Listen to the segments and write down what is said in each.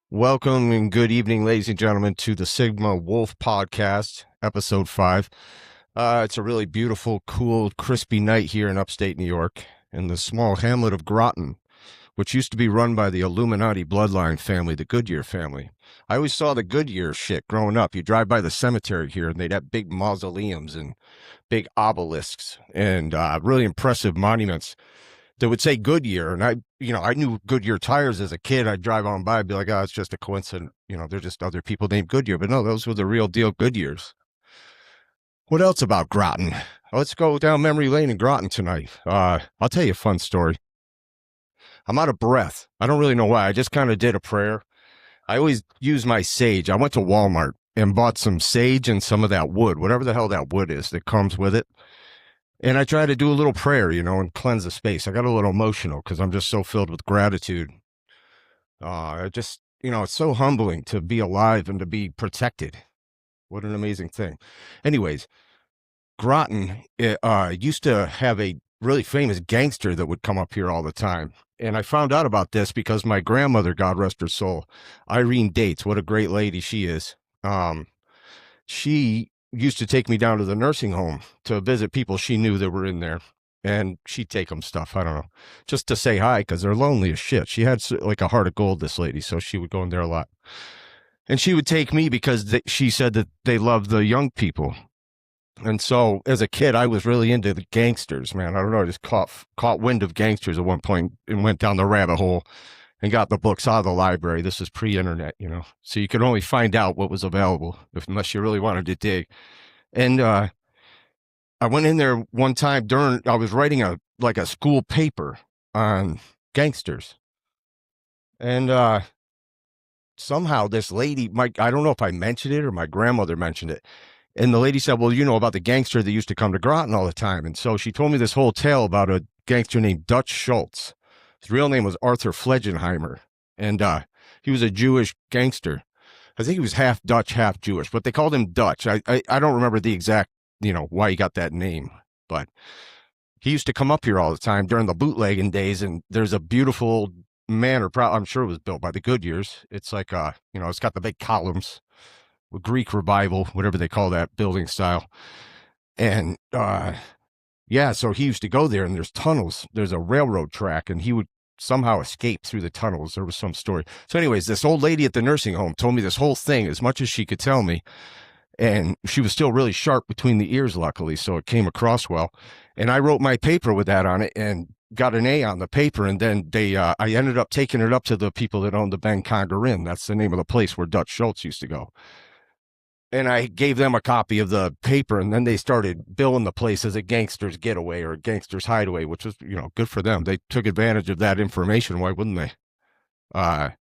Welcome and good evening, ladies and gentlemen, to the Sigma Wolph Podcast, episode 5. It's a really beautiful, cool, crispy night here in upstate New York in the small hamlet of Graten, which used to be run by the Illuminati bloodline family, the Goodyear family. I always saw the Goodyear shit growing up. You drive by the cemetery here, and they'd have big mausoleums and big obelisks and really impressive monuments that would say Goodyear. And I knew Goodyear tires as a kid. I'd drive on by and be like, oh, it's just a coincidence. They're just other people named Goodyear. But no, those were the real deal Goodyears. What else about Graten? Let's go down memory lane in Graten tonight. I'll tell you a fun story. I'm out of breath. I don't really know why. I just kind of did a prayer. I always use my sage. I went to Walmart and bought some sage and some of that wood, whatever the hell that wood is that comes with it. And I try to do a little prayer, and cleanse the space. I got a little emotional because I'm just so filled with gratitude. It's so humbling to be alive and to be protected. What an amazing thing. Anyways, Graten used to have a really famous gangster that would come up here all the time. And I found out about this because my grandmother, God rest her soul, Irene Dates, what a great lady she is. She used to take me down to the nursing home to visit people she knew that were in there. And she'd take them stuff, I don't know, just to say hi because they're lonely as shit. She had like a heart of gold, this lady, so she would go in there a lot. And she would take me because she said that they loved the young people. And so as a kid, I was really into the gangsters, man. I don't know, I just caught wind of gangsters at one point and went down the rabbit hole and got the books out of the library. This is pre-internet, so you could only find out what was available unless you really wanted to dig. And I went in there one time I was writing a school paper on gangsters. And somehow this lady, I don't know if I mentioned it or my grandmother mentioned it. And the lady said, well, you know about the gangster that used to come to Graten all the time. And so she told me this whole tale about a gangster named Dutch Schultz. His real name was Arthur Flegenheimer. And he was a Jewish gangster. I think he was half Dutch, half Jewish, but they called him Dutch. I don't remember the exact, why he got that name. But he used to come up here all the time during the bootlegging days. And there's a beautiful manor, I'm sure it was built by the Goodyears. It's like, it's got the big columns. Greek revival, whatever they call that building style. And so he used to go there, and there's tunnels. There's a railroad track, and he would somehow escape through the tunnels. There was some story. So anyways, this old lady at the nursing home told me this whole thing as much as she could tell me. And she was still really sharp between the ears, luckily, so it came across well. And I wrote my paper with that on it and got an A on the paper. And then I ended up taking it up to the people that owned the Ben Conger Inn. That's the name of the place where Dutch Schultz used to go. And I gave them a copy of the paper, and then they started billing the place as a gangster's getaway or a gangster's hideaway, which was, good for them. They took advantage of that information. Why wouldn't they? And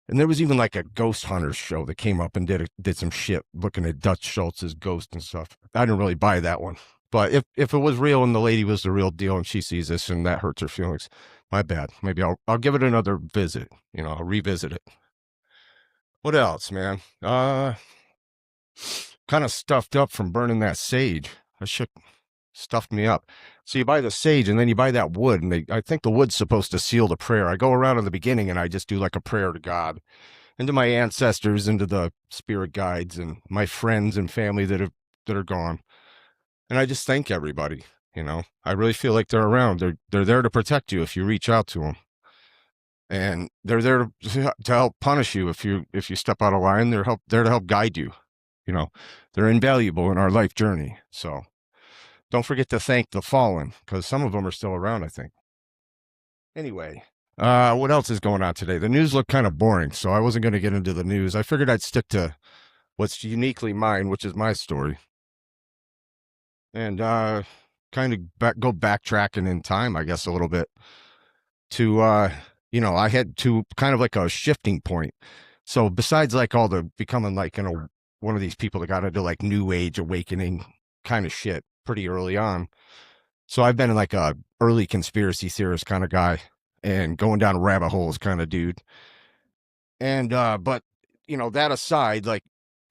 there was even like a ghost hunters show that came up and did some shit looking at Dutch Schultz's ghost and stuff. I didn't really buy that one. But if it was real and the lady was the real deal and she sees this and that hurts her feelings, my bad. Maybe I'll give it another visit. I'll revisit it. What else, man? Kind of stuffed up from burning that sage. That shit stuffed me up. So you buy the sage and then you buy that wood, and I think the wood's supposed to seal the prayer. I go around in the beginning and I just do like a prayer to God and to my ancestors and to the spirit guides and my friends and family that are gone. And I just thank everybody. I really feel like they're around. They're there to protect you if you reach out to them. And they're there to help punish you if you step out of line. They're there to help guide you. They're invaluable in our life journey. So don't forget to thank the fallen, because some of them are still around, I think. Anyway, what else is going on today? The news looked kind of boring, so I wasn't going to get into the news. I figured I'd stick to what's uniquely mine, which is my story. And kind of go backtracking in time, I guess, a little bit to, I had to kind of like a shifting point. So besides like all the becoming like, one of these people that got into like new age awakening kind of shit pretty early on. So I've been in like a early conspiracy theorist kind of guy and going down rabbit holes kind of dude. And, but that aside, like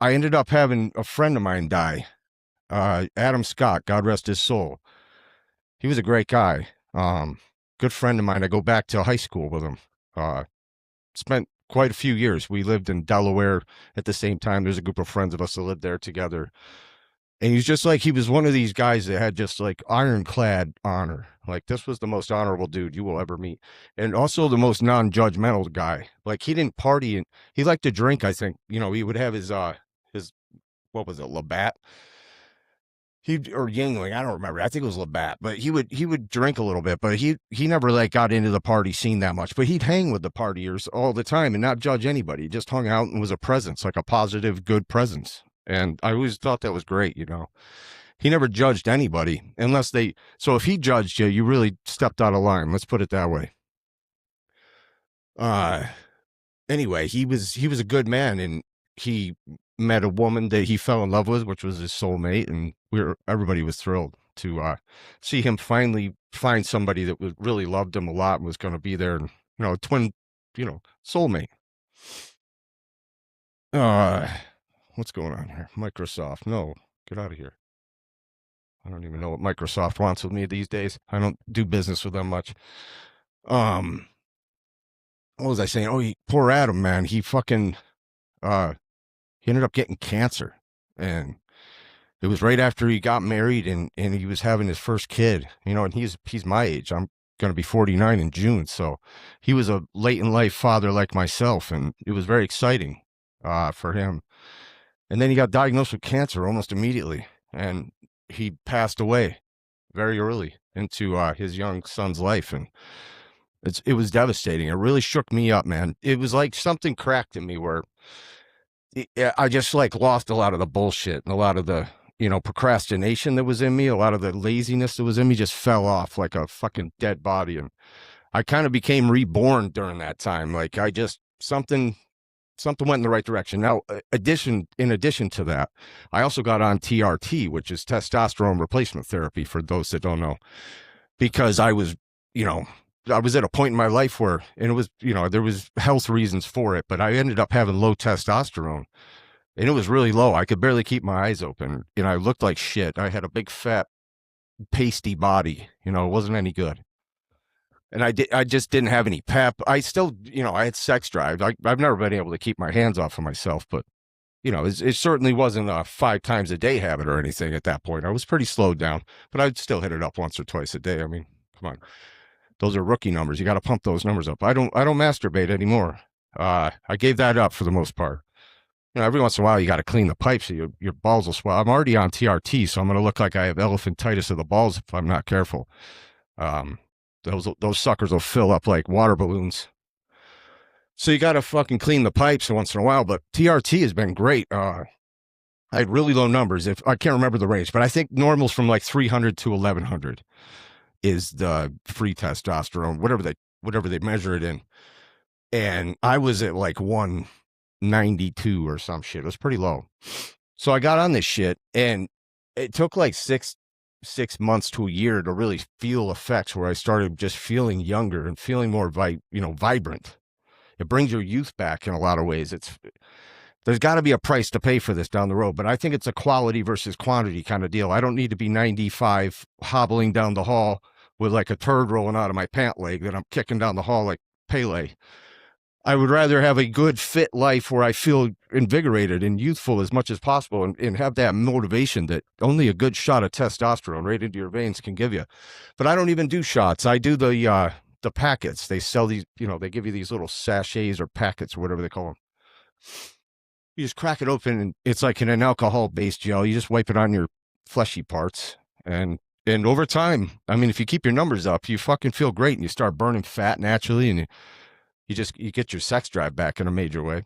I ended up having a friend of mine die, Adam Scott, God rest his soul. he was a great guy. Good friend of mine. I go back to high school with him. Spent quite a few years. We lived in Delaware at the same time. There's a group of friends of us that lived there together. And he's just like, he was one of these guys that had just like ironclad honor. Like, this was the most honorable dude you will ever meet. And also the most non-judgmental guy. Like, he didn't party, and he liked to drink, I think. You know, he would have his what was it, Labatt? Or Yingling, I don't remember. I think it was Labatt, but he would drink a little bit, but he never like got into the party scene that much. But he'd hang with the partiers all the time and not judge anybody. He just hung out and was a presence, like a positive, good presence. And I always thought that was great, you know. He never judged anybody unless they. So if he judged you, you really stepped out of line. Let's put it that way. Anyway, he was a good man, and he met a woman that he fell in love with, which was his soulmate, and everybody was thrilled to see him finally find somebody that was really loved him a lot and was going to be there, and a twin, soulmate. What's going on here? Microsoft, no, get out of here. I don't even know what Microsoft wants with me these days. I don't do business with them much. What was I saying? Oh, poor Adam, man. He fucking he ended up getting cancer, and it was right after he got married, and he was having his first kid, and he's my age. I'm going to be 49 in June. So he was a late in life father like myself, and it was very exciting for him. And then he got diagnosed with cancer almost immediately, and he passed away very early into his young son's life. And it was devastating. It really shook me up, man. It was like something cracked in me where I just like lost a lot of the bullshit, and a lot of the, procrastination that was in me, a lot of the laziness that was in me just fell off like a fucking dead body. And I kind of became reborn during that time. Like something went in the right direction. Now, in addition to that, I also got on TRT, which is testosterone replacement therapy, for those that don't know, because I was at a point in my life where, and it was, there was health reasons for it, but I ended up having low testosterone, and it was really low. I could barely keep my eyes open. I looked like shit. I had a big, fat, pasty body. It wasn't any good. And I just didn't have any pep. I still, I had sex drive. I've never been able to keep my hands off of myself, but, it certainly wasn't a 5 times a day habit or anything at that point. I was pretty slowed down, but I'd still hit it up once or twice a day. I mean, come on. Those are rookie numbers. You got to pump those numbers up. I don't masturbate anymore. I gave that up for the most part. Every once in a while you got to clean the pipes so your balls will swell. I'm already on TRT, so I'm going to look like I have elephantitis of the balls if I'm not careful. Those suckers will fill up like water balloons. So you got to fucking clean the pipes once in a while. But TRT has been great. I had really low numbers. If I can't remember the range, but I think normal's from like 300 to 1100 is the free testosterone, whatever they measure it in. And I was at like 192 or some shit. It was pretty low. So I got on this shit, and it took like six months to a year to really feel effects where I started just feeling younger and feeling more vibrant. It brings your youth back in a lot of ways. There's got to be a price to pay for this down the road, but I think it's a quality versus quantity kind of deal. I don't need to be 95 hobbling down the hall with like a turd rolling out of my pant leg that I'm kicking down the hall like Pele. I would rather have a good, fit life where I feel invigorated and youthful as much as possible, and have that motivation that only a good shot of testosterone right into your veins can give you. But I don't even do shots. I do the packets. They sell these, they give you these little sachets or packets or whatever they call them. You just crack it open, and it's like in an alcohol-based gel. You just wipe it on your fleshy parts, and over time, I mean, if you keep your numbers up, you fucking feel great, and you start burning fat naturally, and you get your sex drive back in a major way.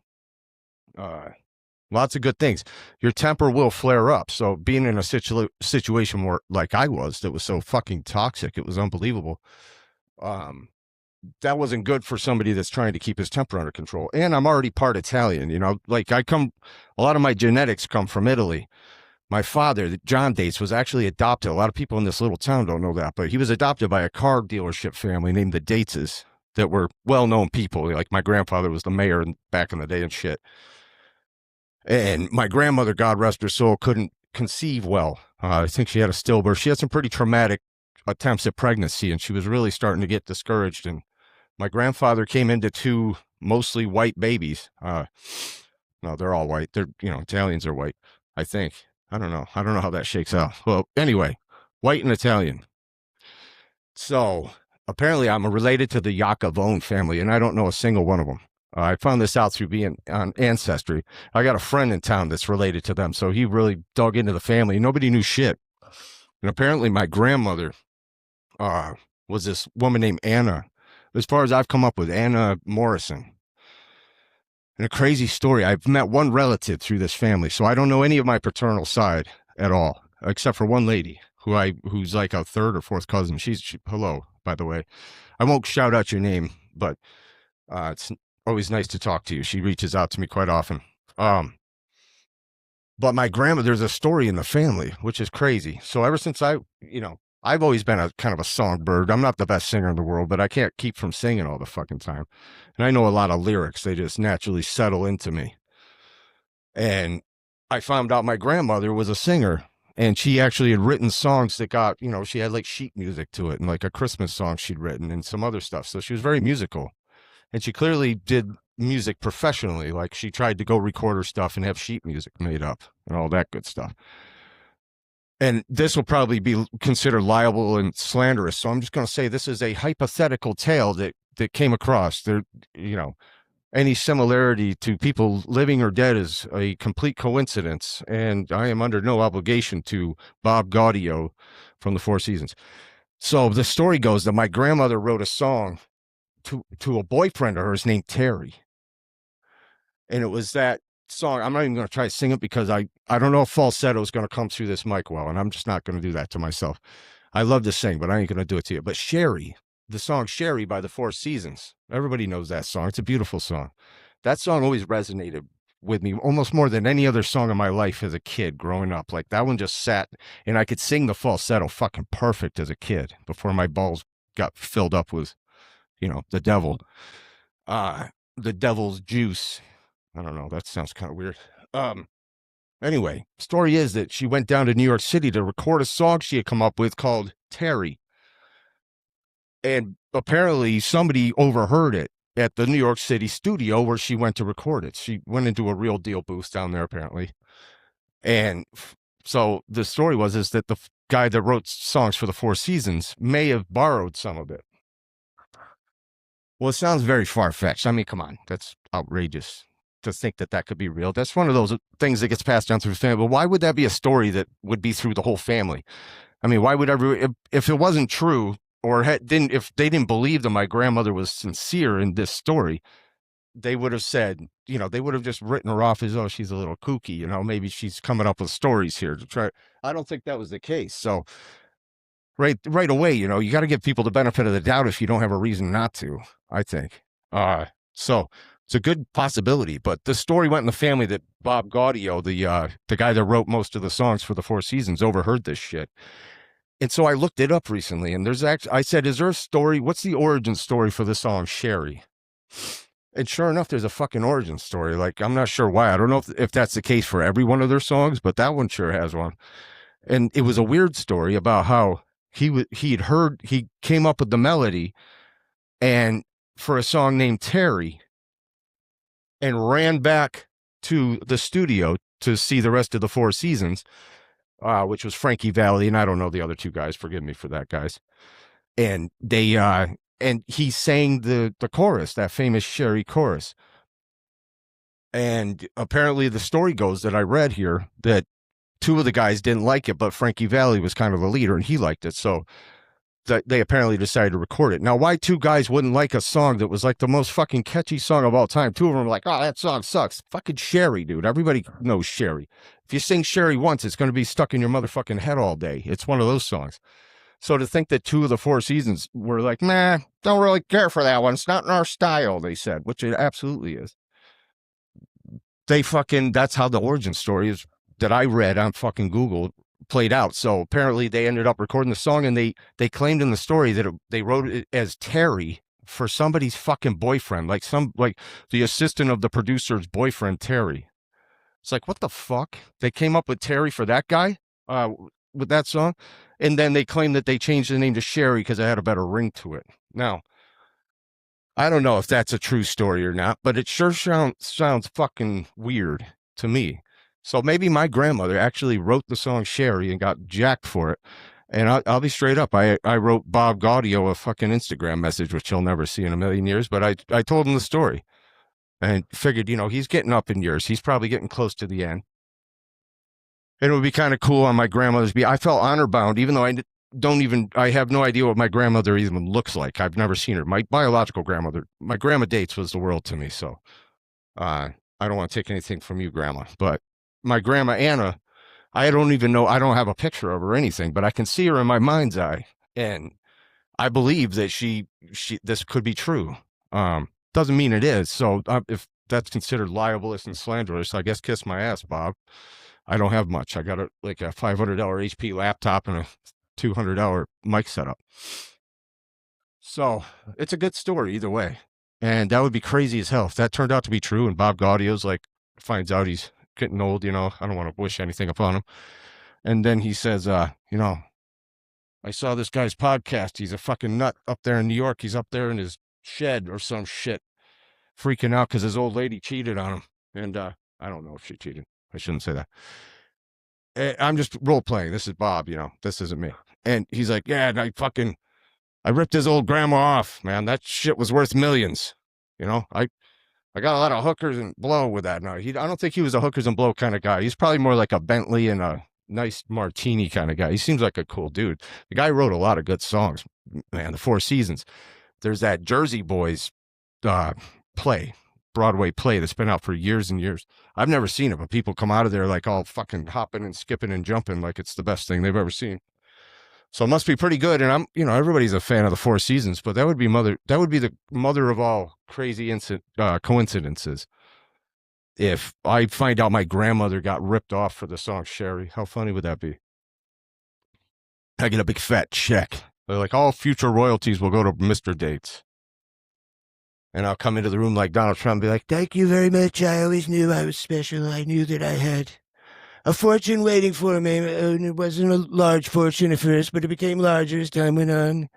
Lots of good things. Your temper will flare up. So being in a situation where, like I was, that was so fucking toxic, it was unbelievable. That wasn't good for somebody that's trying to keep his temper under control. And I'm already part Italian, like a lot of my genetics come from Italy. My father, John Dates, was actually adopted. A lot of people in this little town don't know that, but he was adopted by a car dealership family named the Dateses that were well-known people. Like my grandfather was the mayor back in the day and shit. And my grandmother, God rest her soul, couldn't conceive well. I think she had a stillbirth. She had some pretty traumatic attempts at pregnancy, and she was really starting to get discouraged. And my grandfather came into two mostly white babies. No, they're all white. They're, Italians are white, I think. I don't know. I don't know how that shakes out. Well, anyway, white and Italian. So apparently I'm related to the Iacovone family, and I don't know a single one of them. I found this out through being on Ancestry. I got a friend in town that's related to them, so he really dug into the family. Nobody knew shit. And apparently my grandmother was this woman named Anna. As far as I've come up with, Anna Morrison. And a crazy story, I've met one relative through this family, so I don't know any of my paternal side at all, except for one lady who's like a third or fourth cousin. She hello, by the way. I won't shout out your name, but it's always nice to talk to you. She reaches out to me quite often. But my grandma, there's a story in the family, which is crazy. So ever since I've always been a kind of a songbird. I'm not the best singer in the world, but I can't keep from singing all the fucking time. And I know a lot of lyrics. They just naturally settle into me. And I found out my grandmother was a singer, and she actually had written songs that got, she had like sheet music to it and like a Christmas song she'd written and some other stuff. So she was very musical. And she clearly did music professionally. Like she tried to go record her stuff and have sheet music made up and all that good stuff. And this will probably be considered liable and slanderous. So I'm just going to say this is a hypothetical tale that came across. There, any similarity to people living or dead is a complete coincidence. And I am under no obligation to Bob Gaudio from the Four Seasons. So the story goes that my grandmother wrote a song to a boyfriend of hers named Terry. And it was that song. I'm not even going to try to sing it because I don't know if falsetto is going to come through this mic well, and I'm just not going to do that to myself. I love to sing, but I ain't going to do it to you. But Sherry, the song Sherry by the Four Seasons, everybody knows that song. It's a beautiful song. That song always resonated with me almost more than any other song in my life as a kid growing up. Like that one just sat, and I could sing the falsetto fucking perfect as a kid before my balls got filled up with, the devil. The devil's juice. I don't know. That sounds kind of weird. Anyway, story is that she went down to New York City to record a song she had come up with called Terry. And apparently somebody overheard it at the New York City studio where she went to record it. She went into a real deal booth down there, apparently. And so the story is that the guy that wrote songs for the Four Seasons may have borrowed some of it. Well, it sounds very far-fetched. I mean, come on. That's outrageous to think that could be real. That's one of those things that gets passed down through the family. But why would that be a story that would be through the whole family? I mean, why would if it wasn't true or if they didn't believe that my grandmother was sincere in this story, they would have said, they would have just written her off as, oh, she's a little kooky, maybe she's coming up with stories here to try. I don't think that was the case. So right away, you got to give people the benefit of the doubt if you don't have a reason not to, I think. So it's a good possibility, but the story went in the family that Bob Gaudio, the guy that wrote most of the songs for the Four Seasons, overheard this shit. And so I looked it up recently, and I said, is there a story? What's the origin story for the song Sherry? And sure enough, there's a fucking origin story. Like, I'm not sure why. I don't know if that's the case for every one of their songs, but that one sure has one. And it was a weird story about how he came up with the melody and for a song named Terry, and ran back to the studio to see the rest of the Four Seasons, which was Frankie Valli, and I don't know the other two guys. Forgive me for that, guys. And they and he sang the chorus, that famous Sherry chorus. And apparently the story goes that I read here that two of the guys didn't like it, but Frankie Valli was kind of the leader and he liked it. So they apparently decided to record it. Now, why two guys wouldn't like a song that was like the most fucking catchy song of all time? Two of them were like, oh, that song sucks. Fucking Sherry, dude. Everybody knows Sherry. If you sing Sherry once, it's going to be stuck in your motherfucking head all day. It's one of those songs. So to think that two of the Four Seasons were like, nah, don't really care for that one. It's not in our style, they said, which it absolutely is. That's how the origin story is that I read on fucking Google played out. So apparently they ended up recording the song, and they claimed in the story that they wrote it as Terry for somebody's fucking boyfriend, like the assistant of the producer's boyfriend, Terry. It's like, what the fuck? They came up with Terry for that guy? with that song. And then they claim that they changed the name to Sherry because it had a better ring to it. Now, I don't know if that's a true story or not, but it sure sounds fucking weird to me. So maybe my grandmother actually wrote the song Sherry and got jacked for it. And I'll be straight up. I wrote Bob Gaudio a fucking Instagram message, which he'll never see in a million years. But I told him the story and figured, he's getting up in years. He's probably getting close to the end. And it would be kind of cool on my grandmother's I felt honor bound, even though I have no idea what my grandmother even looks like. I've never seen her. My biological grandmother, my grandma dates was the world to me. So I don't want to take anything from you, Grandma. But my grandma, Anna, I don't even know. I don't have a picture of her or anything, but I can see her in my mind's eye. And I believe that this could be true. Doesn't mean it is. So if that's considered libelous and slanderous, I guess kiss my ass, Bob. I don't have much. I got a $500 HP laptop and a $200 mic setup. So it's a good story either way. And that would be crazy as hell if that turned out to be true. And Bob Gaudio's finds out he's getting old, I don't want to wish anything upon him. And then he says, I saw this guy's podcast. He's a fucking nut up there in New York. He's up there in his shed or some shit, freaking out because his old lady cheated on him. And I don't know if she cheated. I shouldn't say that. I'm just role playing. This is Bob, this isn't me. And he's like, yeah, and I ripped his old grandma off, man. That shit was worth millions. I got a lot of hookers and blow with that. No, I don't think he was a hookers and blow kind of guy. He's probably more like a Bentley and a nice martini kind of guy. He seems like a cool dude. The guy wrote a lot of good songs, man. The Four Seasons. There's that Jersey Boys Broadway play that's been out for years and years. I've never seen it, but people come out of there all fucking hopping and skipping and jumping like it's the best thing they've ever seen. So it must be pretty good. And everybody's a fan of the Four Seasons, but that would be the mother of all crazy coincidences. If I find out my grandmother got ripped off for the song Sherry, how funny would that be? I get a big fat check. They're like, all future royalties will go to Mr. Dates. And I'll come into the room like Donald Trump and be like, thank you very much. I always knew I was special. I knew that I had a fortune waiting for me. And it wasn't a large fortune at first, but it became larger as time went on.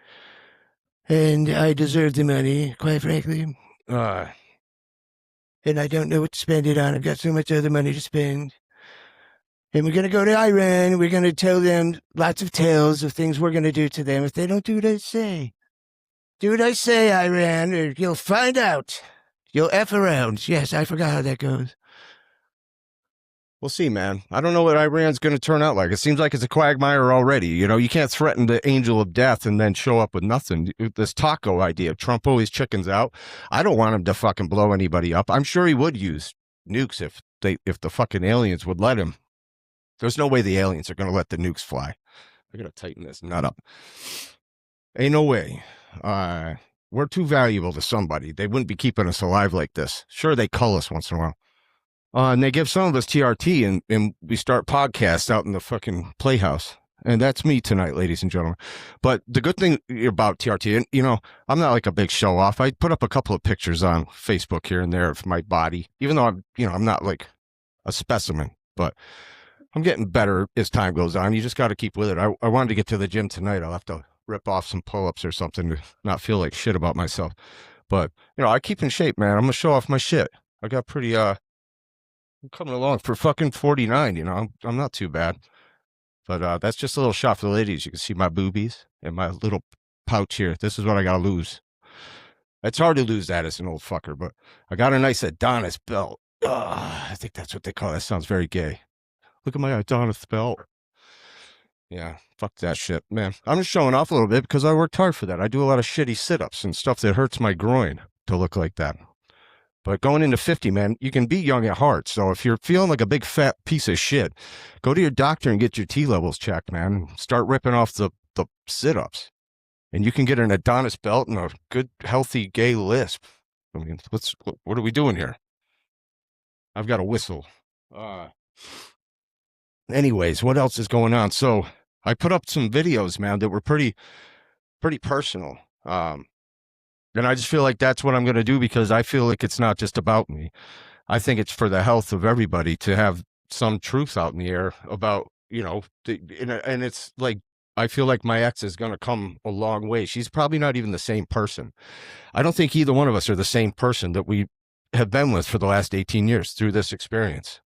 And I deserved the money, quite frankly. And I don't know what to spend it on. I've got so much other money to spend. And we're going to go to Iran. We're going to tell them lots of tales of things we're going to do to them if they don't do what I say. Do what I say, Iran, or you'll find out. You'll F around. Yes, I forgot how that goes. We'll see, man. I don't know what Iran's going to turn out like. It seems like it's a quagmire already. You can't threaten the angel of death and then show up with nothing. This taco idea, Trump always chickens out. I don't want him to fucking blow anybody up. I'm sure he would use nukes if the fucking aliens would let him. There's no way the aliens are going to let the nukes fly. I got to tighten this nut up. Ain't no way. We're too valuable to somebody. They wouldn't be keeping us alive like this. Sure, they cull us once in a while. And they give some of us TRT and we start podcasts out in the fucking playhouse. And that's me tonight, ladies and gentlemen. But the good thing about TRT, and I'm not like a big show off. I put up a couple of pictures on Facebook here and there of my body, even though I'm not like a specimen, but I'm getting better as time goes on. You just got to keep with it. I wanted to get to the gym tonight. I'll have to rip off some pull-ups or something to not feel like shit about myself. But, I keep in shape, man. I'm going to show off my shit. I got pretty, I'm coming along for fucking 49, I'm not too bad. But that's just a little shot for the ladies. You can see my boobies and my little pouch here. This is what I got to lose. It's hard to lose that as an old fucker, but I got a nice Adonis belt. I think that's what they call it. That sounds very gay. Look at my Adonis belt. Yeah, fuck that shit, man. I'm just showing off a little bit because I worked hard for that. I do a lot of shitty sit-ups and stuff that hurts my groin to look like that. But going into 50, man, you can be young at heart. So if you're feeling like a big fat piece of shit, go to your doctor and get your T levels checked, man. Start ripping off the sit-ups. And you can get an Adonis belt and a good, healthy, gay lisp. I mean, what are we doing here? I've got a whistle. Anyways, what else is going on? So I put up some videos, man, that were pretty personal. And I just feel like that's what I'm going to do because I feel like it's not just about me. I think it's for the health of everybody to have some truth out in the air about and it's like, I feel like my ex is going to come a long way. She's probably not even the same person. I don't think either one of us are the same person that we have been with for the last 18 years through this experience.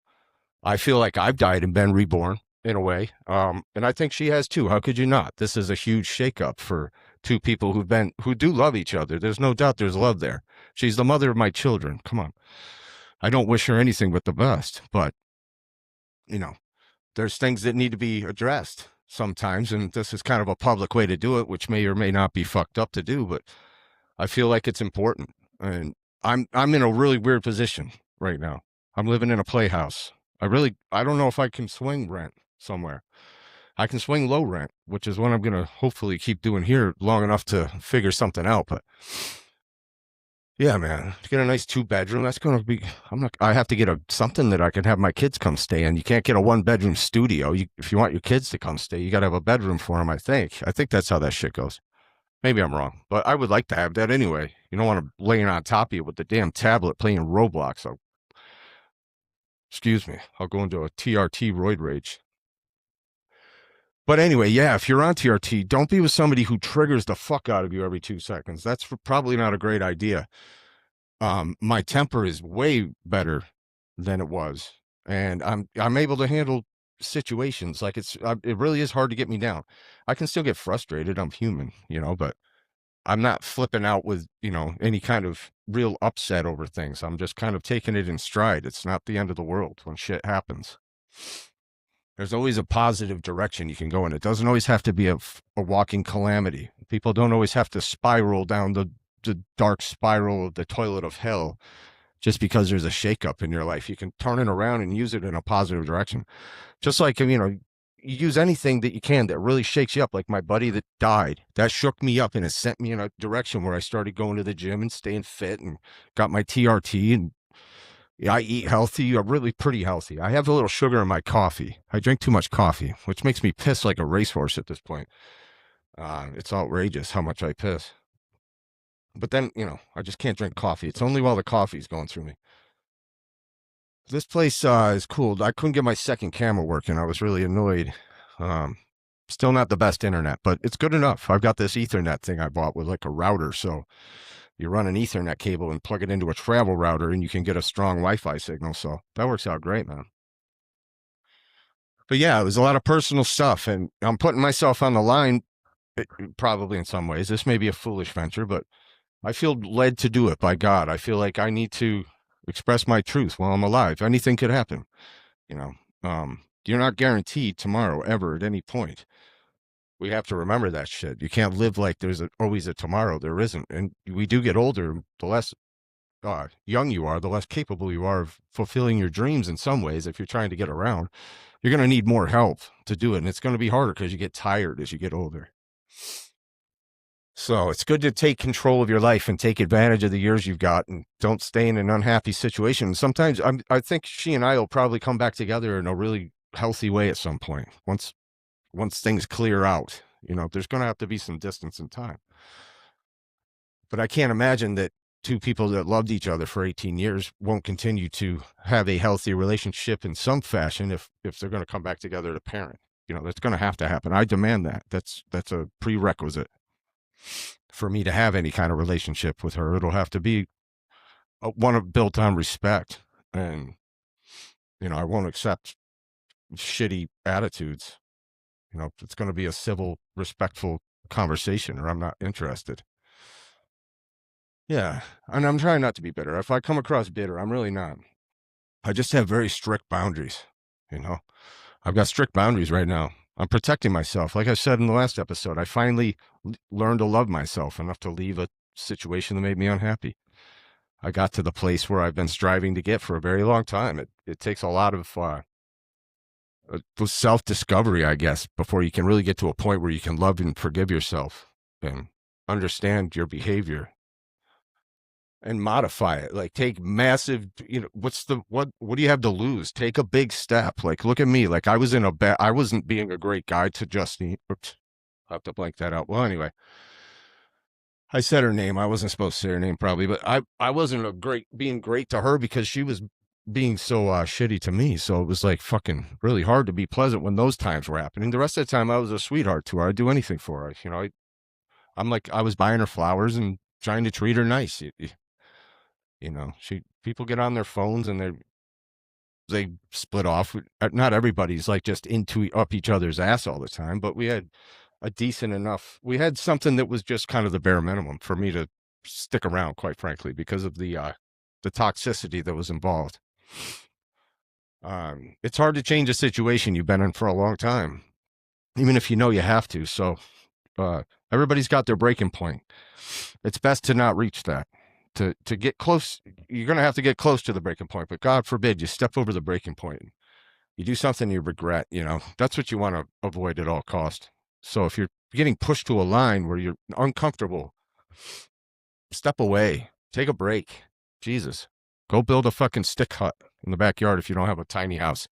I feel like I've died and been reborn in a way. And I think she has too. How could you not? This is a huge shakeup for two people who do love each other. There's no doubt there's love there. She's the mother of my children. Come on. I don't wish her anything but the best, but you know, there's things that need to be addressed sometimes. And this is kind of a public way to do it, which may or may not be fucked up to do, but I feel like it's important. And I'm in a really weird position right now. I'm living in a playhouse. I don't know if I can swing rent somewhere. I can swing low rent, which is what I'm going to hopefully keep doing here long enough to figure something out. But yeah, man, to get a nice 2-bedroom, that's going to be, I have to get something that I can have my kids come stay in. You can't get a 1-bedroom studio. If you want your kids to come stay, you got to have a bedroom for them, I think. I think that's how that shit goes. Maybe I'm wrong, but I would like to have that anyway. You don't want to laying on top of you with the damn tablet playing Roblox. Excuse me, I'll go into a TRT roid rage. But anyway, yeah, if you're on TRT, don't be with somebody who triggers the fuck out of you every 2 seconds. That's probably not a great idea. My temper is way better than it was, and I'm able to handle situations. Like it really is hard to get me down. I can still get frustrated. I'm human, but I'm not flipping out with, any kind of real upset over things. I'm just kind of taking it in stride. It's not the end of the world when shit happens. There's always a positive direction you can go in. It doesn't always have to be a walking calamity. People don't always have to spiral down the dark spiral of the toilet of hell just because there's a shakeup in your life. You can turn it around and use it in a positive direction. Just like, you use anything that you can that really shakes you up. Like my buddy that died, that shook me up and it sent me in a direction where I started going to the gym and staying fit and got my TRT, and I eat healthy. I'm really pretty healthy. I have a little sugar in my coffee. I drink too much coffee, which makes me piss like a racehorse at this point. It's outrageous how much I piss. But then, I just can't drink coffee. It's only while the coffee's going through me. This place is cool. I couldn't get my second camera working. I was really annoyed. Still not the best internet, but it's good enough. I've got this Ethernet thing I bought with like a router. So you run an Ethernet cable and plug it into a travel router and you can get a strong Wi-Fi signal. So that works out great, man. But yeah, it was a lot of personal stuff, and I'm putting myself on the line, probably in some ways. This may be a foolish venture, but I feel led to do it by God. I feel like I need to express my truth while I'm alive. Anything could happen, you're not guaranteed tomorrow ever at any point. We have to remember that shit. You can't live like there's always a tomorrow. There isn't. And we do get older. The less young you are, the less capable you are of fulfilling your dreams in some ways. If you're trying to get around, you're going to need more help to do it. And it's going to be harder because you get tired as you get older. So it's good to take control of your life and take advantage of the years you've got, and don't stay in an unhappy situation. Sometimes I think she and I will probably come back together in a really healthy way at some point. Once things clear out, there's going to have to be some distance in time. But I can't imagine that two people that loved each other for 18 years won't continue to have a healthy relationship in some fashion if they're going to come back together to parent. That's going to have to happen. I demand that. That's a prerequisite for me to have any kind of relationship with her. It'll have to be one built on respect, and I won't accept shitty attitudes. It's going to be a civil, respectful conversation, or I'm not interested. Yeah, and I'm trying not to be bitter. If I come across bitter, I'm really not. I just have very strict boundaries. I've got strict boundaries right now. I'm protecting myself. Like I said in the last episode, I finally learned to love myself enough to leave a situation that made me unhappy. I got to the place where I've been striving to get for a very long time. It takes a lot of self-discovery, I guess, before you can really get to a point where you can love and forgive yourself and understand your behavior and modify it. Like, take massive, what do you have to lose? Take a big step. Like, look at me. Like, I wasn't being a great guy to Justine. Oops, I'll have to blank that out. Well, anyway, I said her name. I wasn't supposed to say her name probably, but I wasn't being great to her because she was being so shitty to me. So it was like fucking really hard to be pleasant when those times were happening. The rest of the time, I was a sweetheart to her. I'd do anything for her. You know, I'm like, I was buying her flowers and trying to treat her nice. You know, people get on their phones and they split off. Not everybody's like just into up each other's ass all the time, but we had a decent enough. We had something that was just kind of the bare minimum for me to stick around, quite frankly, because of the toxicity that was involved. It's hard to change a situation you've been in for a long time, even if you know you have to. So everybody's got their breaking point. It's best to not reach that. To get close, you're going to have to get close to the breaking point, but God forbid you step over the breaking point. You do something you regret, you know, that's what you want to avoid at all cost. So if you're getting pushed to a line where you're uncomfortable, step away, take a break. Jesus, go build a fucking stick hut in the backyard if you don't have a tiny house.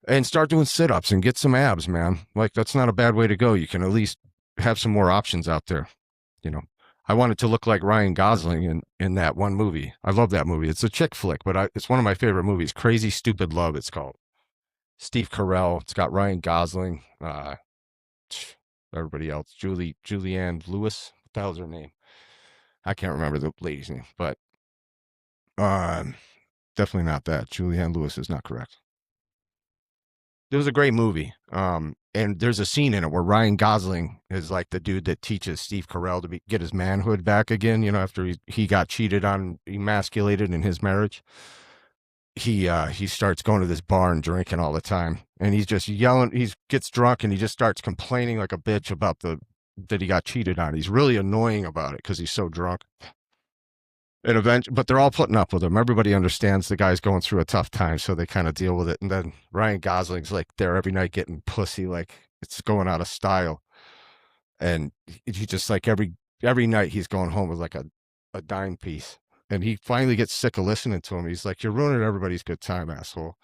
And start doing sit-ups and get some abs, man. Like, that's not a bad way to go. You can at least have some more options out there, you know. I wanted to look like Ryan Gosling in that one movie. I love that movie. It's a chick flick, but it's one of my favorite movies. Crazy Stupid Love, it's called. Steve Carell. It's got Ryan Gosling. Everybody else. Julianne Lewis. What the hell's her name? I can't remember the lady's name, but definitely not that. Julianne Lewis is not correct. It was a great movie. And there's a scene in it where Ryan Gosling is like the dude that teaches Steve Carell to get his manhood back again, you know, after he got cheated on, emasculated in his marriage. He starts going to this bar and drinking all the time. And he's just yelling, he gets drunk and he just starts complaining like a bitch about that he got cheated on. He's really annoying about it because he's so drunk. And eventually, but they're all putting up with him. Everybody understands the guy's going through a tough time, so they kind of deal with it. And then Ryan Gosling's like there every night getting pussy, like it's going out of style. And he just like every night he's going home with like a dime piece. And he finally gets sick of listening to him. He's like, "You're ruining everybody's good time, asshole."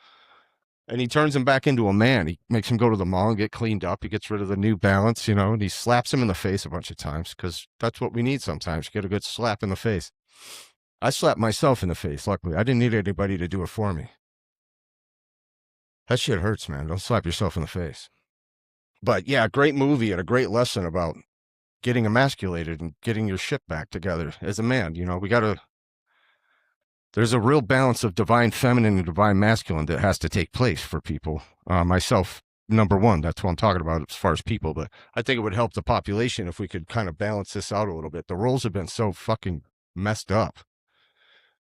And he turns him back into a man. He makes him go to the mall and get cleaned up. He gets rid of the New Balance, you know, and he slaps him in the face a bunch of times because that's what we need sometimes. Get a good slap in the face. I slapped myself in the face, luckily. I didn't need anybody to do it for me. That shit hurts, man. Don't slap yourself in the face. But yeah, great movie and a great lesson about getting emasculated and getting your shit back together as a man. You know, there's a real balance of divine feminine and divine masculine that has to take place for people. Myself, number one, that's what I'm talking about as far as people. But I think it would help the population if we could kind of balance this out a little bit. The roles have been so fucking messed up.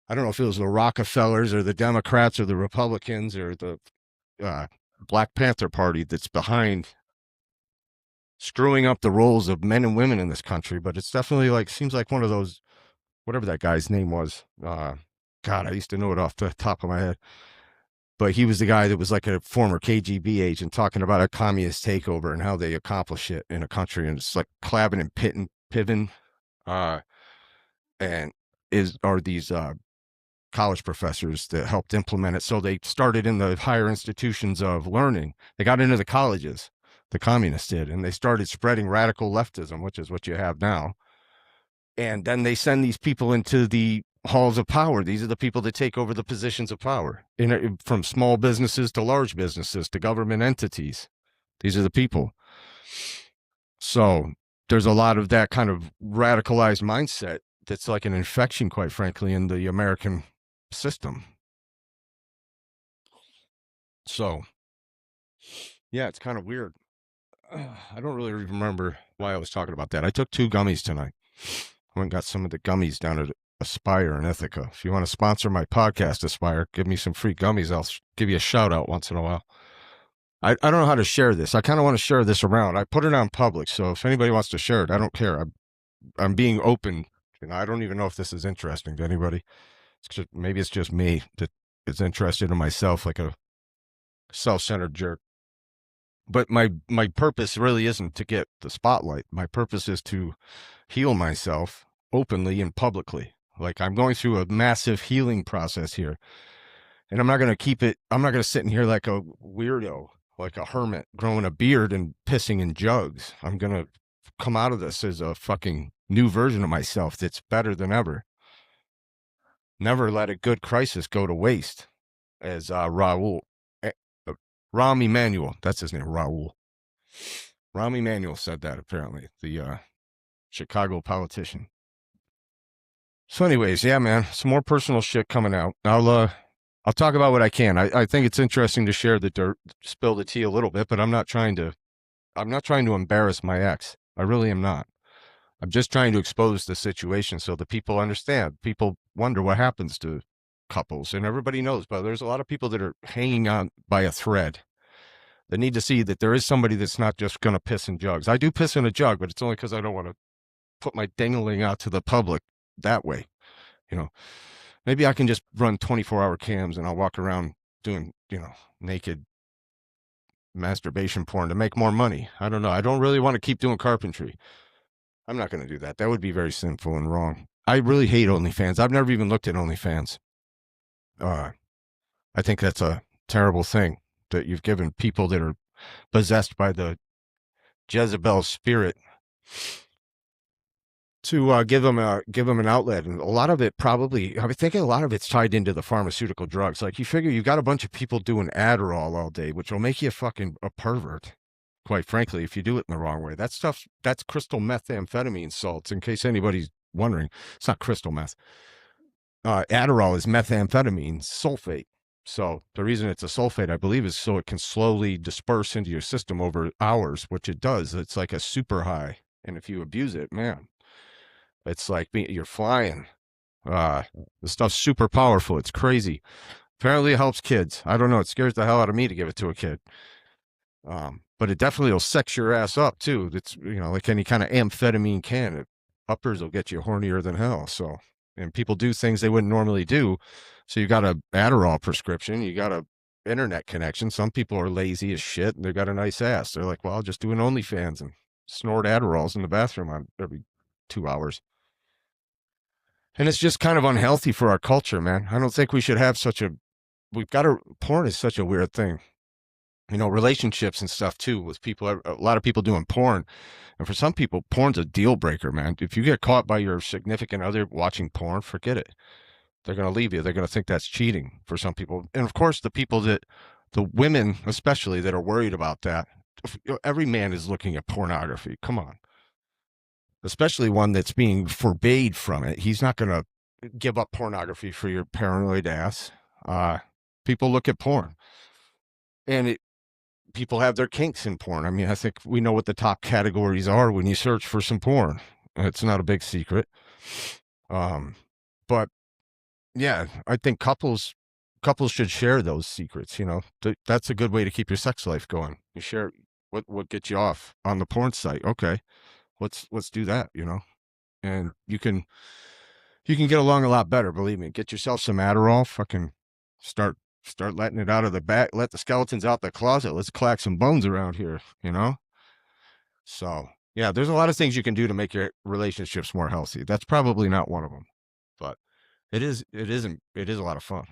I don't know if it was the Rockefellers or the Democrats or the Republicans or the Black Panther Party that's behind screwing up the roles of men and women in this country, but it's definitely like, seems like one of those, whatever that guy's name was. God, I used to know it off the top of my head. But he was the guy that was like a former KGB agent talking about a communist takeover and how they accomplish it in a country. And it's like Clavin and Piven and are these college professors that helped implement it. So they started in the higher institutions of learning. They got into the colleges, the communists did, and they started spreading radical leftism, which is what you have now. And then they send these people into the halls of power. These are the people that take over the positions of power, from small businesses to large businesses to government entities. These are the people. So there's a lot of that kind of radicalized mindset that's like an infection, quite frankly, in the American system. So yeah, it's kind of weird. I don't really remember why I was talking about that. I took 2 gummies tonight. I went and got some of the gummies down at Aspire in Ithaca. If you want to sponsor my podcast, Aspire, give me some free gummies. I'll give you a shout out once in a while. I don't know how to share this. I kind of want to share this around. I put it on public, so if anybody wants to share it, I don't care. I'm being open. You know, I don't even know if this is interesting to anybody. Maybe it's just me that is interested in myself, like a self-centered jerk. But my purpose really isn't to get the spotlight. My purpose is to heal myself openly and publicly. Like, I'm going through a massive healing process here. And I'm not going to sit in here like a weirdo, like a hermit, growing a beard and pissing in jugs. I'm going to come out of this as a fucking new version of myself that's better than ever. Never let a good crisis go to waste, as eh, Rahm Emanuel, that's his name, Raul. Rahm Emanuel said that, apparently, the Chicago politician. So anyways, yeah, man, some more personal shit coming out. I'll talk about what I can. I think it's interesting to share the dirt, spill the tea a little bit, but I'm not trying to embarrass my ex. I really am not. I'm just trying to expose the situation so that people understand. People wonder what happens to couples, and everybody knows, but there's a lot of people that are hanging on by a thread. They need to see that there is somebody that's not just going to piss in jugs. I do piss in a jug, but it's only because I don't want to put my dingling out to the public that way. You know, maybe I can just run 24-hour cams and I'll walk around doing, naked masturbation porn to make more money. I don't know. I don't really want to keep doing carpentry. I'm not going to do that. That would be very sinful and wrong. I really hate OnlyFans. I've never even looked at OnlyFans. I think that's a terrible thing that you've given people that are possessed by the Jezebel spirit to give them an outlet. And a lot of it probably, I think a lot of it's tied into the pharmaceutical drugs. Like, you figure you've got a bunch of people doing Adderall all day, which will make you a pervert, quite frankly, if you do it in the wrong way. That stuff, that's crystal methamphetamine salts, in case anybody's wondering. It's not crystal meth. Adderall is methamphetamine sulfate. So the reason it's a sulfate, I believe, is so it can slowly disperse into your system over hours, which it does. It's like a super high. And if you abuse it, man, it's like you're flying. The stuff's super powerful. It's crazy. Apparently it helps kids. I don't know. It scares the hell out of me to give it to a kid. But it definitely will sex your ass up too. It's, like any kind of amphetamine can. Uppers will get you hornier than hell. So, and people do things they wouldn't normally do. So you got a Adderall prescription, you got a internet connection. Some people are lazy as shit and they've got a nice ass. They're like, well, I'll just do an OnlyFans and snort Adderalls in the bathroom on every 2 hours. And it's just kind of unhealthy for our culture, man. I don't think we should have porn is such a weird thing. Relationships and stuff too, with people, a lot of people doing porn. And for some people, porn's a deal breaker, man. If you get caught by your significant other watching porn, forget it. They're going to leave you. They're going to think that's cheating for some people. And of course, the women, especially, that are worried about that, every man is looking at pornography. Come on. Especially one that's being forbade from it. He's not going to give up pornography for your paranoid ass. People look at porn. And people have their kinks in porn. I mean, I think we know what the top categories are when you search for some porn. It's not a big secret. But yeah, I think couples should share those secrets. That's a good way to keep your sex life going. You share what gets you off on the porn site. Okay, let's do that. And you can get along a lot better. Believe me. Get yourself some Adderall. Fucking start letting it out of the back. Let the skeletons out the closet. Let's clack some bones around here. So yeah, there's a lot of things you can do to make your relationships more healthy. That's probably not one of them, but it is a lot of fun.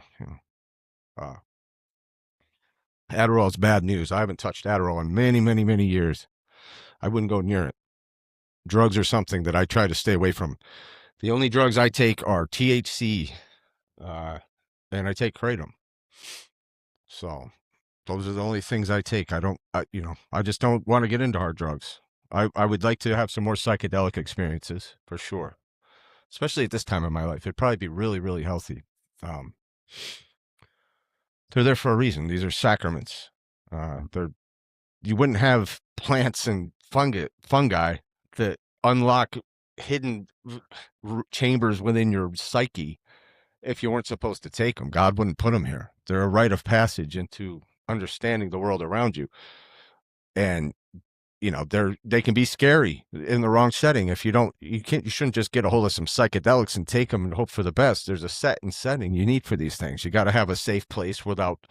Adderall is bad news. I haven't touched Adderall in many, many, many years. I wouldn't go near it. Drugs are something that I try to stay away from. The only drugs I take are THC, and I take kratom. So those are the only things I take. I just don't want to get into hard drugs. I would like to have some more psychedelic experiences for sure. Especially at this time of my life. It'd probably be really, really healthy. They're there for a reason. These are sacraments. You wouldn't have plants and fungi that unlock hidden chambers within your psyche if you weren't supposed to take them. God wouldn't put them here. They're a rite of passage into understanding the world around you. And they can be scary in the wrong setting. If you shouldn't just get a hold of some psychedelics and take them and hope for the best. There's a setting you need for these things. You got to have a safe place without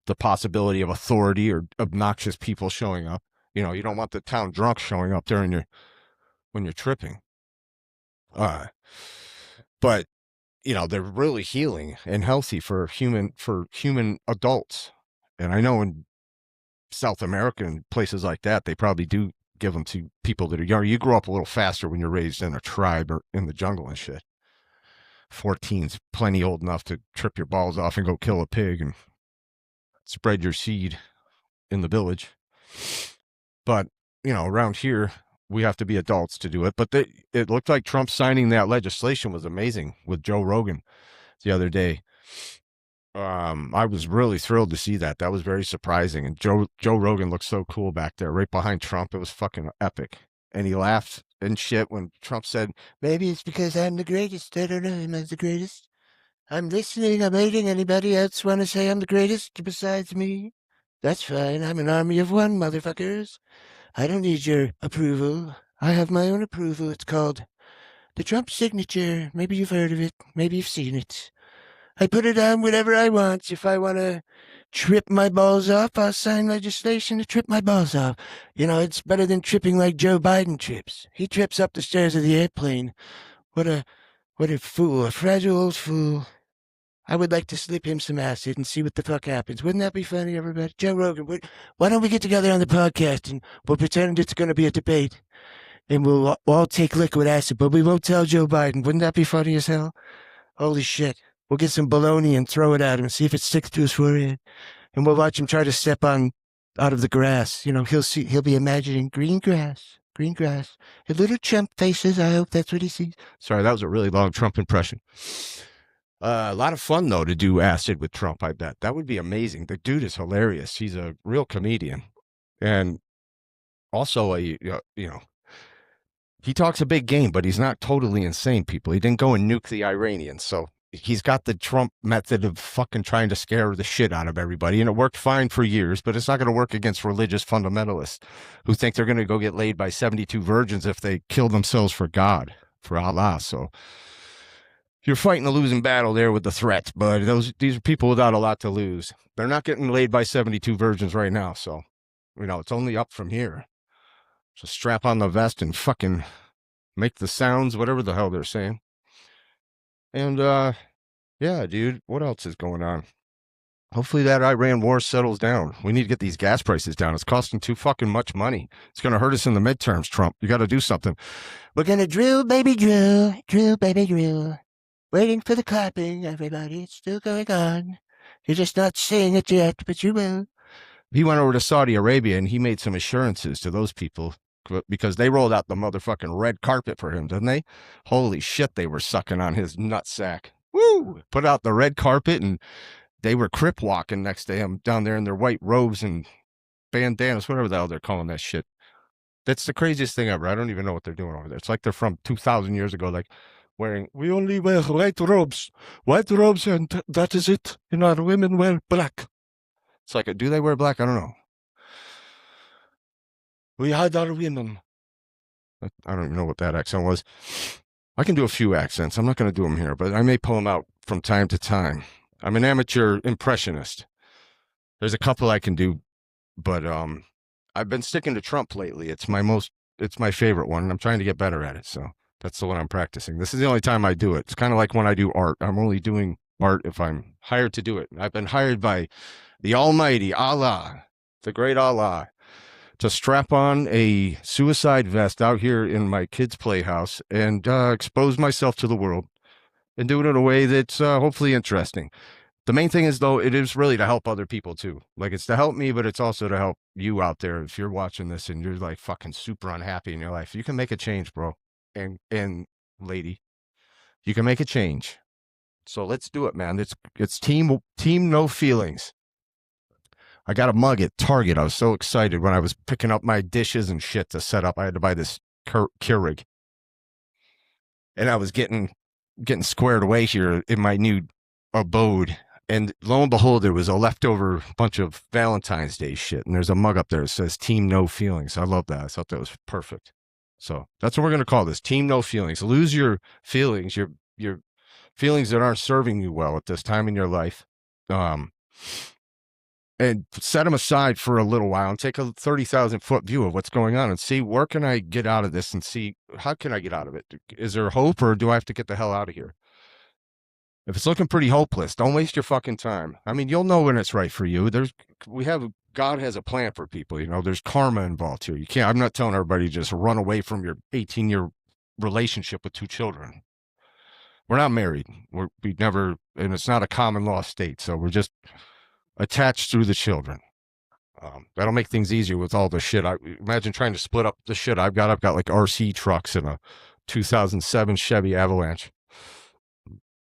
the possibility of authority or obnoxious people showing up. You don't want the town drunk showing up there when you're tripping. But they're really healing and healthy for human adults. And I know in South America and places like that, they probably do give them to people that are younger. You grow up a little faster when you're raised in a tribe or in the jungle and shit. 14's plenty old enough to trip your balls off and go kill a pig and spread your seed in the village. But, around here, we have to be adults to do it. But it looked like Trump signing that legislation was amazing with Joe Rogan the other day. I was really thrilled to see that. That was very surprising. And Joe Rogan looked so cool back there, right behind Trump. It was fucking epic. And he laughed and shit when Trump said, maybe it's because I'm the greatest. I don't know. Am I the greatest? I'm listening. I'm waiting. Anybody else want to say I'm the greatest besides me? That's fine. I'm an army of one, motherfuckers. I don't need your approval. I have my own approval. It's called the Trump signature. Maybe you've heard of it. Maybe you've seen it. I put it on whenever I want. If I want to trip my balls off, I'll sign legislation to trip my balls off. It's better than tripping like Joe Biden trips. He trips up the stairs of the airplane. What a fool, a fragile old fool. I would like to slip him some acid and see what the fuck happens. Wouldn't that be funny, everybody? Joe Rogan, why don't we get together on the podcast and we'll pretend it's going to be a debate and we'll all take liquid acid, but we won't tell Joe Biden. Wouldn't that be funny as hell? Holy shit. We'll get some bologna and throw it at him and see if it sticks to his forehead. And we'll watch him try to step out of the grass. He'll be imagining green grass. A little Trump faces. I hope that's what he sees. Sorry, that was a really long Trump impression. A lot of fun, though, to do acid with Trump, I bet. That would be amazing. The dude is hilarious. He's a real comedian. And also, he talks a big game, but he's not totally insane, people. He didn't go and nuke the Iranians, so he's got the Trump method of fucking trying to scare the shit out of everybody, and it worked fine for years, but it's not going to work against religious fundamentalists who think they're going to go get laid by 72 virgins if they kill themselves for God, for Allah. So you're fighting a losing battle there with the threats, but these are people without a lot to lose. They're not getting laid by 72 virgins right now, so, it's only up from here. So strap on the vest and fucking make the sounds, whatever the hell they're saying. And, yeah, dude, what else is going on? Hopefully that Iran war settles down. We need to get these gas prices down. It's costing too fucking much money. It's going to hurt us in the midterms, Trump. You got to do something. We're going to drill, baby, drill. Drill, baby, drill. Waiting for the clapping, everybody. It's still going on. You're just not seeing it yet, but you will. He went over to Saudi Arabia and he made some assurances to those people because they rolled out the motherfucking red carpet for him, didn't they? Holy shit, they were sucking on his nutsack. Woo! Put out the red carpet and they were crip walking next to him down there in their white robes and bandanas, whatever the hell they're calling that shit. That's the craziest thing ever. I don't even know what they're doing over there. It's like they're from 2,000 years ago, like we only wear white robes, and that is it. Our women wear black. It's like, do they wear black? I don't know. We hide our women. I don't even know what that accent was. I can do a few accents. I'm not going to do them here, but I may pull them out from time to time. I'm an amateur impressionist. There's a couple I can do, but I've been sticking to Trump lately. It's my favorite one, and I'm trying to get better at it, so that's the one I'm practicing. This is the only time I do it. It's kind of like when I do art. I'm only doing art if I'm hired to do it. I've been hired by the almighty Allah, the great Allah, to strap on a suicide vest out here in my kids' playhouse and expose myself to the world and do it in a way that's hopefully interesting. The main thing is, though, it is really to help other people, too. Like, it's to help me, but it's also to help you out there. If you're watching this and you're, like, fucking super unhappy in your life, you can make a change, bro. And lady, you can make a change. So let's do it, man. It's team no feelings. I got a mug at Target. I was so excited when I was picking up my dishes and shit to set up. I had to buy this Keurig. And I was getting squared away here in my new abode. And lo and behold, there was a leftover bunch of Valentine's Day shit. And there's a mug up there that says Team No Feelings. I love that. I thought that was perfect. So that's what we're going to call this, Team No Feelings. Lose your feelings, your feelings that aren't serving you well at this time in your life. And set them aside for a little while and take a 30,000-foot view of what's going on and see where can I get out of this and see how can I get out of it? Is there hope or do I have to get the hell out of here? If it's looking pretty hopeless, don't waste your fucking time. I mean, you'll know when it's right for you. God has a plan for people. There's karma involved here. I'm not telling everybody to just run away from your 18-year relationship with 2 children. We're not married. We never, and it's not a common law state. So we're just attached through the children. That'll make things easier with all the shit. I imagine trying to split up the shit I've got. I've got like RC trucks and a 2007 Chevy Avalanche.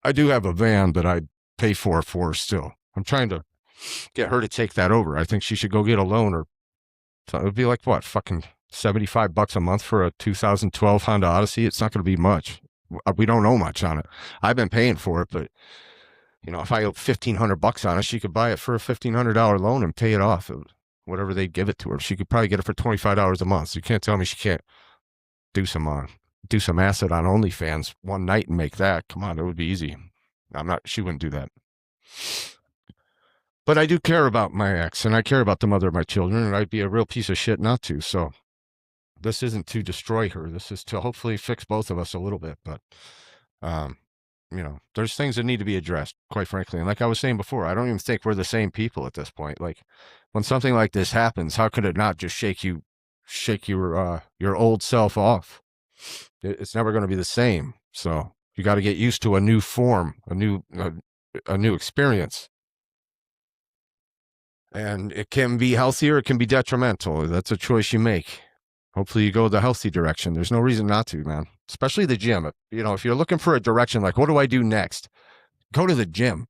I do have a van that I pay for her still. I'm trying to get her to take that over. I think she should go get a loan, or so it would be like what, fucking $75 a month for a 2012 Honda Odyssey. It's not going to be much. We don't know much on it. I've been paying for it, but you know, if I owe $1,500 on it, she could buy it for a $1,500 loan and pay it off. Whatever they give it to her, she could probably get it for $25 a month. So you can't tell me she can't do some acid on OnlyFans one night and make that. Come on, it would be easy. She wouldn't do that. But I do care about my ex, and I care about the mother of my children, and I'd be a real piece of shit not to. So this isn't to destroy her. This is to hopefully fix both of us a little bit. But, you know, there's things that need to be addressed, quite frankly. And like I was saying before, I don't even think we're the same people at this point. Like, when something like this happens, how could it not just shake your old self off? It's never going to be the same. So you got to get used to a new form, a new experience. And it can be healthy or it can be detrimental. That's a choice you make. Hopefully you go the healthy direction. There's no reason not to, man. Especially the gym. You know, if you're looking for a direction, like, what do I do next? Go to the gym.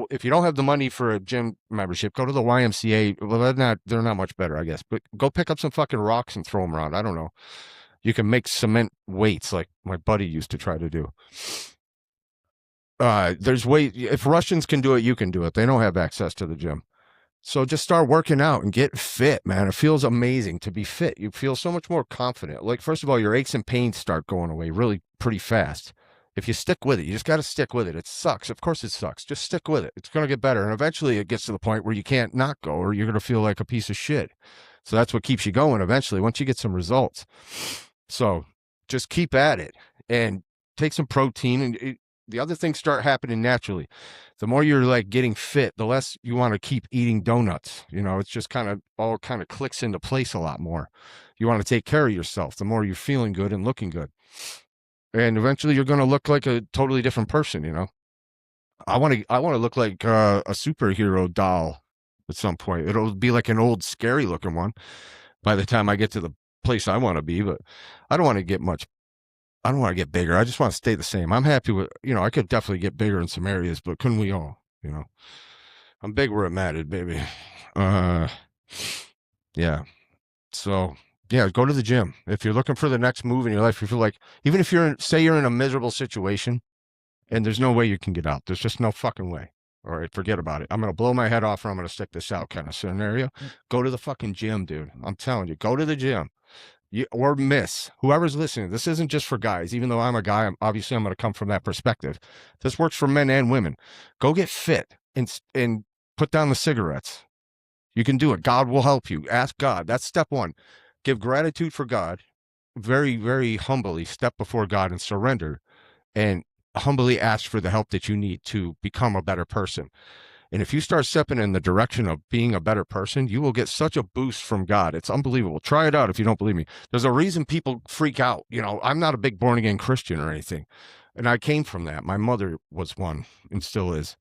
If you don't have the money for a gym membership, go to the YMCA. Well, they're not much better, I guess. But go pick up some fucking rocks and throw them around. I don't know. You can make cement weights like my buddy used to try to do. There's ways. If Russians can do it, you can do it. They don't have access to the gym. So just start working out and get fit, man. It feels amazing to be fit. You feel so much more confident. Like, first of all, your aches and pains start going away really pretty fast. If you stick with it, you just got to stick with it. It sucks. Of course it sucks. Just stick with it. It's going to get better. And eventually it gets to the point where you can't not go, or you're going to feel like a piece of shit. So that's what keeps you going eventually, once you get some results. So just keep at it and take some protein, and the other things start happening naturally. The more you're like getting fit, the less you want to keep eating donuts. You know, it's just all kind of clicks into place a lot more. You want to take care of yourself. The more you're feeling good and looking good. And eventually you're going to look like a totally different person, you know. I want to look like a superhero doll at some point. It'll be like an old scary looking one by the time I get to the place I want to be, but I don't want to get bigger. I just want to stay the same. I'm happy with, you know, I could definitely get bigger in some areas, but couldn't we all, you know? I'm big where it mattered, baby. Yeah. So, yeah, go to the gym. If you're looking for the next move in your life, you feel like, even if say you're in a miserable situation and there's no way you can get out, there's just no fucking way. All right, forget about it. I'm going to blow my head off or I'm going to stick this out kind of scenario. Go to the fucking gym, dude. I'm telling you, go to the gym. Or miss, whoever's listening, this isn't just for guys. Even though I'm a guy, I'm going to come from that perspective. This works for men and women. Go get fit and put down the cigarettes. You can do it. God will help you. Ask God. That's step one. Give gratitude for God. Very, very humbly step before God and surrender, and humbly ask for the help that you need to become a better person. And if you start stepping in the direction of being a better person, you will get such a boost from God. It's unbelievable. Try it out if you don't believe me. There's a reason people freak out. You know, I'm not a big born again Christian or anything. And I came from that. My mother was one and still is.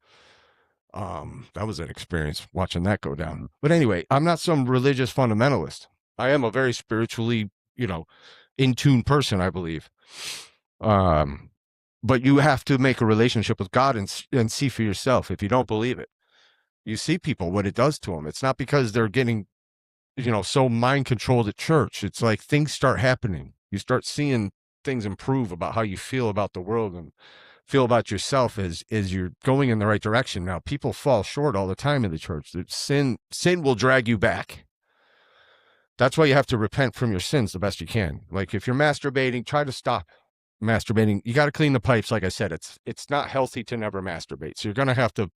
That was an experience watching that go down. But anyway, I'm not some religious fundamentalist. I am a very spiritually, you know, in tune person, I believe. But you have to make a relationship with God and see for yourself. If you don't believe it, you see people, what it does to them. It's not because they're getting, you know, so mind controlled at church. It's like things start happening. You start seeing things improve about how you feel about the world and feel about yourself as you're going in the right direction. Now, people fall short all the time in the church. Sin will drag you back. That's why you have to repent from your sins the best you can. Like, if you're masturbating, try to stop masturbating. You got to clean the pipes. Like I said, it's not healthy to never masturbate. So you're going to have to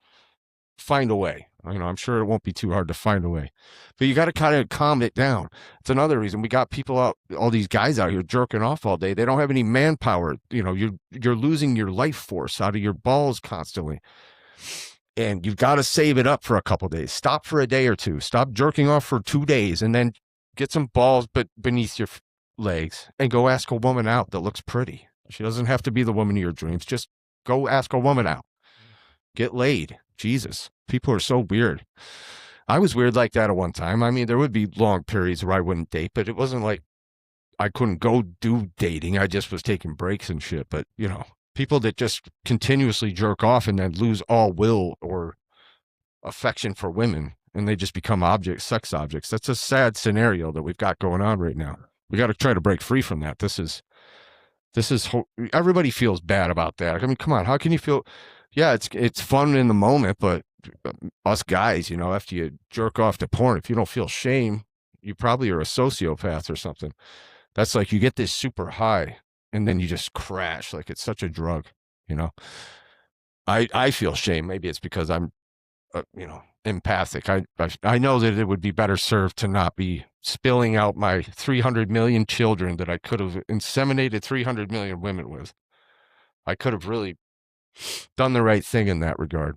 find a way. You know, I'm sure it won't be too hard to find a way, but you got to kind of calm it down. It's another reason we got people out, all these guys out here jerking off all day. They don't have any manpower. You know, you're losing your life force out of your balls constantly. And you've got to save it up for a couple of days. Stop for a day or two. Stop jerking off for 2 days and then get some balls but beneath your legs and go ask a woman out that looks pretty. She doesn't have to be the woman of your dreams. Just go ask a woman out. Get laid. Jesus. People are so weird. I was weird like that at one time. I mean, there would be long periods where I wouldn't date, but it wasn't like I couldn't go do dating. I just was taking breaks and shit. But, you know, people that just continuously jerk off and then lose all will or affection for women and they just become objects, sex objects. That's a sad scenario that we've got going on right now. We got to try to break free from that. This is everybody feels bad about that. I mean, come on, how can you feel? Yeah, it's fun in the moment, but us guys, you know, after you jerk off to porn, if you don't feel shame, you probably are a sociopath or something. That's like you get this super high and then you just crash. Like it's such a drug, you know. I feel shame. Maybe it's because I'm, you know, empathic. I know that it would be better served to not be spilling out my 300 million children that I could have inseminated 300 million women with. I could have really done the right thing in that regard.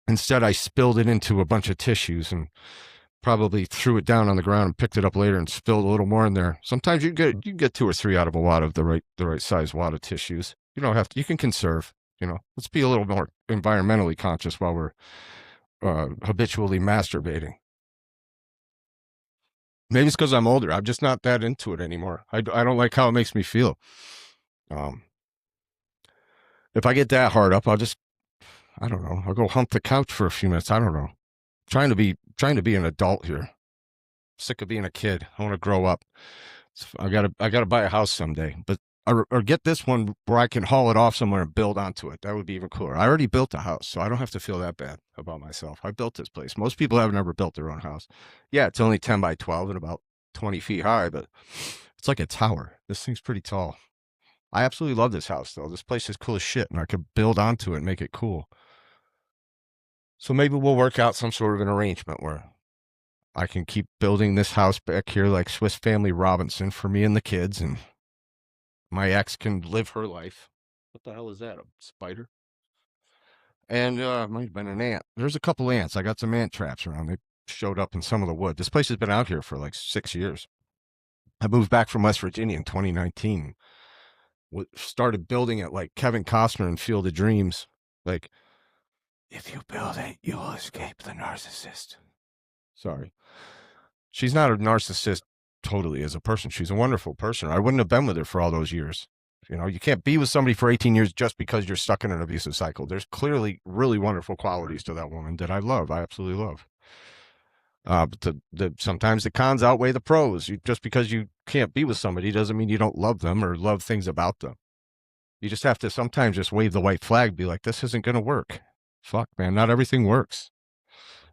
Instead, I spilled it into a bunch of tissues and probably threw it down on the ground and picked it up later and spilled a little more in there. Sometimes you get 2 or 3 out of a wad of the right size wad of tissues. You don't have to. You can conserve. You know, let's be a little more environmentally conscious while we're habitually masturbating. Maybe it's because I'm older. I'm just not that into it anymore. I don't like how it makes me feel. If I get that hard up, I don't know. I'll go hump the couch for a few minutes. I don't know. Trying to be an adult here. Sick of being a kid. I want to grow up. So I gotta buy a house someday, but or get this one where I can haul it off somewhere and build onto it. That would be even cooler. I already built a house, so I don't have to feel that bad about myself. I built this place. Most people have never built their own house. Yeah, it's only 10 by 12 and about 20 feet high, but it's like a tower. This thing's pretty tall. I absolutely love this house, though. This place is cool as shit, and I could build onto it and make it cool. So maybe we'll work out some sort of an arrangement where I can keep building this house back here like Swiss Family Robinson for me and the kids, and my ex can live her life. What the hell is that? A spider? And might have been an ant. There's a couple ants. I got some ant traps around. They showed up in some of the wood. This place has been out here for like 6 years. I moved back from West Virginia in 2019. Started building it like Kevin Costner in Field of Dreams. Like, if you build it, you will escape the narcissist. Sorry. She's not a narcissist totally as a person. She's a wonderful person. I wouldn't have been with her for all those years. You know, you can't be with somebody for 18 years just because you're stuck in an abusive cycle. There's clearly really wonderful qualities to that woman that I love. I absolutely love. But sometimes the cons outweigh the pros. Just because you can't be with somebody doesn't mean you don't love them or love things about them. You just have to sometimes just wave the white flag, be like, this isn't going to work. Fuck, man, not everything works.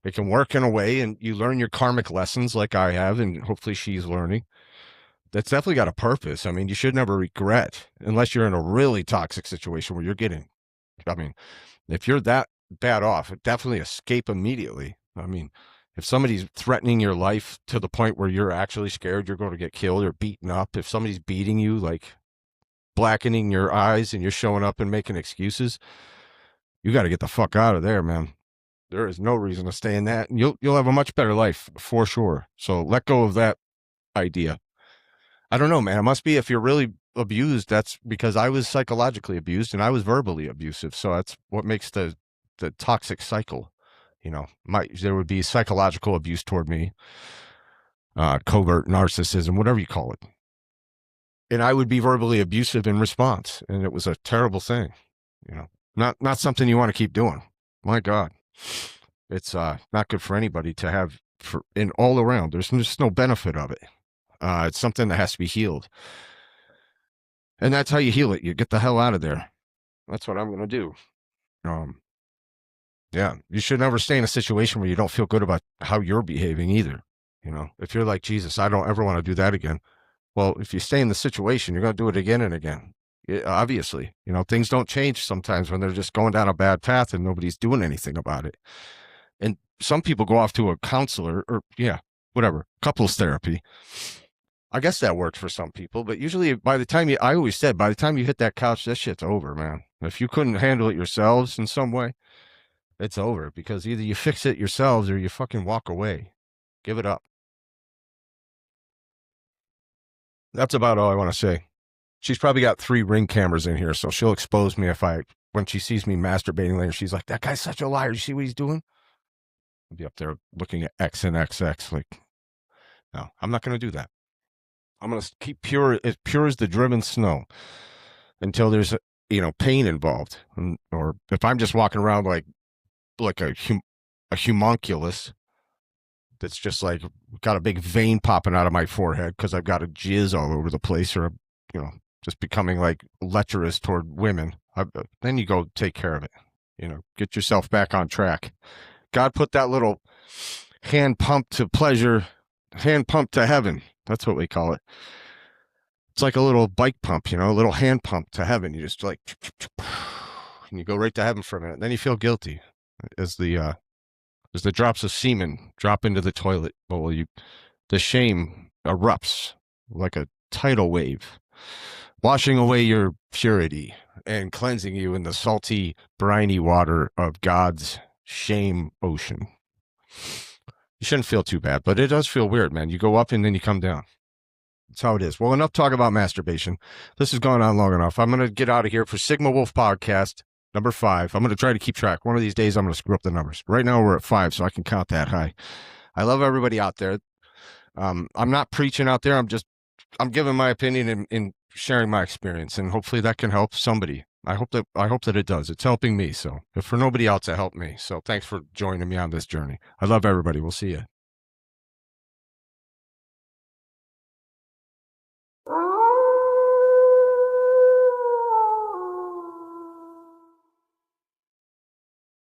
It can work in a way, and you learn your karmic lessons like I have, and hopefully she's learning. That's definitely got a purpose. I mean, you should never regret, unless you're in a really toxic situation where you're getting, I mean, if you're that bad off, definitely escape immediately. I mean, if somebody's threatening your life to the point where you're actually scared you're going to get killed or beaten up, if somebody's beating you, like blackening your eyes and you're showing up and making excuses, you got to get the fuck out of there, man. There is no reason to stay in that. And you'll have a much better life for sure. So let go of that idea. I don't know, man. It must be if you're really abused. That's because I was psychologically abused and I was verbally abusive. So that's what makes the toxic cycle. You know, there would be psychological abuse toward me, covert narcissism, whatever you call it. And I would be verbally abusive in response. And it was a terrible thing, you know, not something you want to keep doing. My God, it's not good for anybody to have in all around. There's just no benefit of it. It's something that has to be healed. And that's how you heal it. You get the hell out of there. That's what I'm going to do. Yeah, you should never stay in a situation where you don't feel good about how you're behaving either. You know, if you're like, Jesus, I don't ever want to do that again. Well, if you stay in the situation, you're going to do it again and again. Obviously, you know, things don't change sometimes when they're just going down a bad path and nobody's doing anything about it. And some people go off to a counselor or, whatever, couples therapy. I guess that works for some people, but usually by the time I always said, by the time you hit that couch, that shit's over, man. If you couldn't handle it yourselves in some way, it's over, because either you fix it yourselves or you fucking walk away. Give it up. That's about all I want to say. She's probably got 3 Ring cameras in here, so she'll expose me when she sees me masturbating later. She's like, that guy's such a liar. You see what he's doing? I'll be up there looking at X and XX. Like, no, I'm not going to do that. I'm going to keep as pure as the driven snow until there's, pain involved. Or if I'm just walking around like a homunculus that's just like got a big vein popping out of my forehead because I've got a jizz all over the place, or, just becoming like lecherous toward women, then you go take care of it. Get yourself back on track. God put that little hand pump to pleasure, hand pump to heaven. That's what we call it. It's like a little bike pump, a little hand pump to heaven. You just like, and you go right to heaven for a minute. Then you feel guilty as the drops of semen drop into the toilet bowl. The shame erupts like a tidal wave, washing away your purity and cleansing you in the salty, briny water of God's shame ocean. You shouldn't feel too bad, but it does feel weird, man. You go up and then you come down. That's how it is. Well, enough talk about masturbation. This has gone on long enough. I'm going to get out of here for Sigma Wolf Podcast number 5. I'm going to try to keep track. One of these days, I'm going to screw up the numbers. Right now, we're at 5, so I can count that high. I love everybody out there. I'm not preaching out there. I'm giving my opinion and sharing my experience, and hopefully that can help somebody. I hope that it does. It's helping me. So if for nobody else, it helped me. So thanks for joining me on this journey. I love everybody. We'll see you.